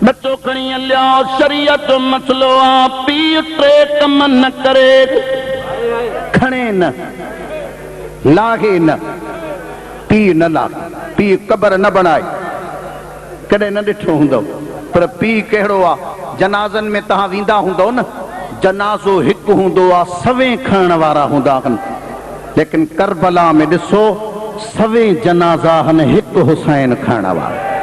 बच्चो खणी लिया शरीयत मसलो आ पी टे कम न करे खणे न लागे न पी न ला पी कबर न बनाए कदे न ॾिठो हूंदो पर पी कहिड़ो आ जनाज़न में तहां वेंदा हूंदो न जनाज़ो हिकु हूंदो आ सवें खणण वारा हूंदा आहिनि लेकिन करबला में ॾिसो सवें जनाज़ा आहिनि हिकु हुसैन खणण वारा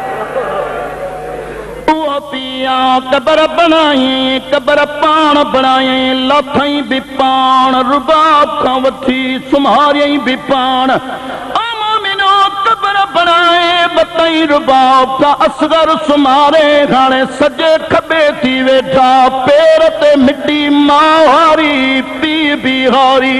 पिया कबर बनाई कबर पान बनाई लाथई भी पान रुबाब खां वठी सुम्हारियई भी पान आमिनो कबर बनाए बताई रुबाब का असगर सुमारे हाणे सजे खबे थी वेठा पेर ते मिट्टी माहारी पी बिहारी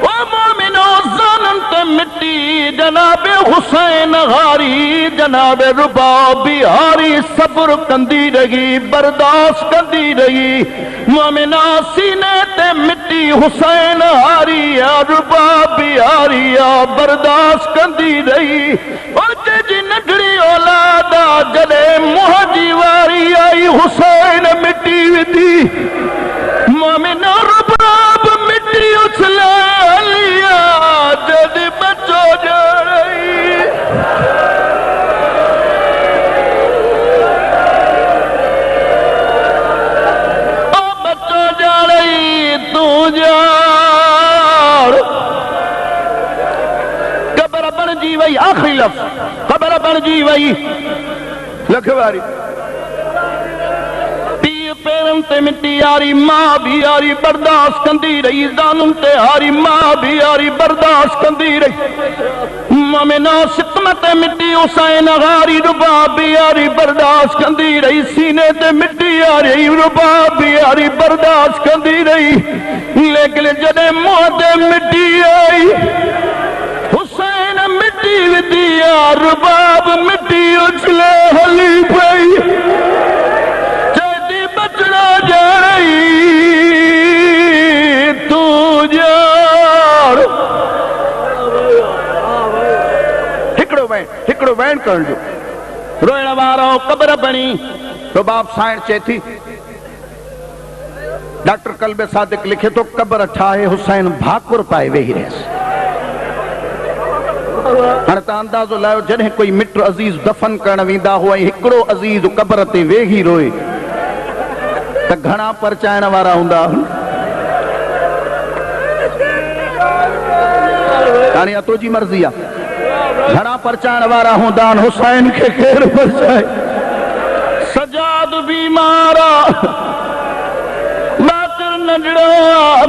ओ मोमिनो ज़ानन ते मिट्टी जनाबे हुसैन हारी जनाबे रुबाब बिहारी सब्र कंदी रही बर्दाश्त कंदी रही मोमिना सीने ते मिट्टी हुसैन हारी या रुबाब बिहारी या बर्दाश्त कंदी रही और तेजी नगड़ी औलादा जले मुंह जी वारी आई हुसैन मिट्टी विधी मोमिना रुबाब मिट्टी उछले लिया जद बचो जा रही ओ बचो जा रही तू जार कबर बन जी वही आखिरी लफ्ज़ कबर बन जी वही लखवारी पेरन ते मिट्टी यारी मां भी यारी बर्दाश्त कंदी रही ज़ालुम ते हारी मां भी यारी बर्दाश्त कंदी रही मोमिना सितम ते मिट्टी हुसैन हारी रुबाब भी यारी बर्दाश्त कंदी रही सीने ते मिट्टी यारी रुबाब भी यारी बर्दाश्त कंदी रही लेकिन जदे मुंह ते मिट्टी आई हुसैन मिट्टी विधी यार रुबाब मिट्टी उछले हली पई बचना जा रही तू जार हिकड़ो वैन करण जो रोइण वारो कबर बणी रुबाब साइण चए थी डॉक्टर कल्बे सादिक लिखे तो कबर ठाहे हुसैन भाकुर पाए वेही रहियसि हाणे तव्हां अंदाज़ो लायो जॾहिं कोई मिट अज़ीज़ दफ़न करण वेंदा हुआ हिकिड़ो अज़ीज़ कबर ते वेही रोए त घणा परचाइण वारा हूंदा हाणे तुंहिंजी मर्ज़ी आहे घणा परचाइण वारा हूंदा हुसैन खे केरु परचाए सजाद बीमार बातिर नंढड़ो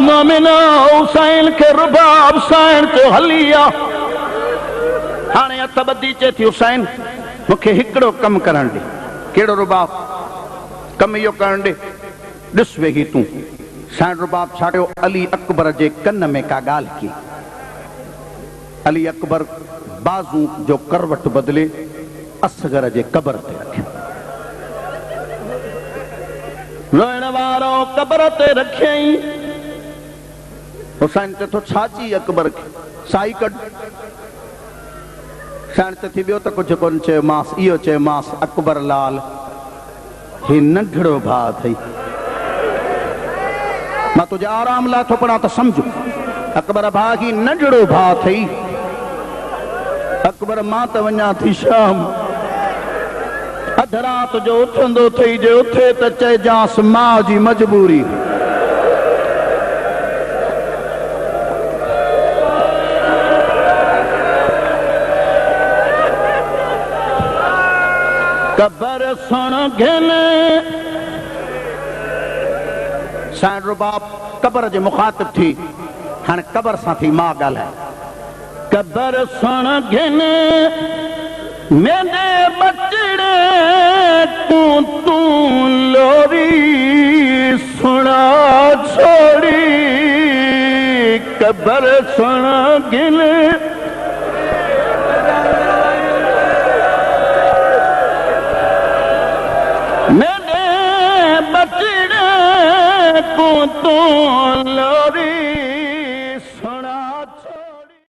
मोमिना हुसैन खे रुबाब साइण तो हली आहे हाणे हथ ॿधी चए थी हुसैन मूंखे हिकिड़ो कमु करण ॾे कहिड़ो रुबाब कमु इहो करण ॾे ॾिस वेही तूं साइण रुबाब छाड़ियो अली अकबर जे कन में का ॻाल्हि की अली अकबर बाज़ू जो करवट बदिले असगर जे कबर ते रखियो रोइण वारो कबर ते रखियई हुसैन ते तो छाची अकबर खे साई कढ साइण ते थी ॿियो त कुझु कोन चयोमांसि इहो चयोमांसि अकबर लाल ही नंढड़ो भाउ अथई मां तुझे आराम लाइ थो पढ़ां त सम्झ अकबर भाउ ही नंढड़ो भाउ अथई अकबर मां त वञा थी शाम अध रात जो उथंदो थई जे उथे त चइजांसि मां जी मजबूरी कबर सुन घिन साइण रुबाब कबर जे मुखातिब थी हाणे कबर सां थी मां ॻाल्हाए कबर सुन घिन मेरे बचड़े तू लोरी सुना छोड़ी कबर सुन घिन मेरे बचड़े को तू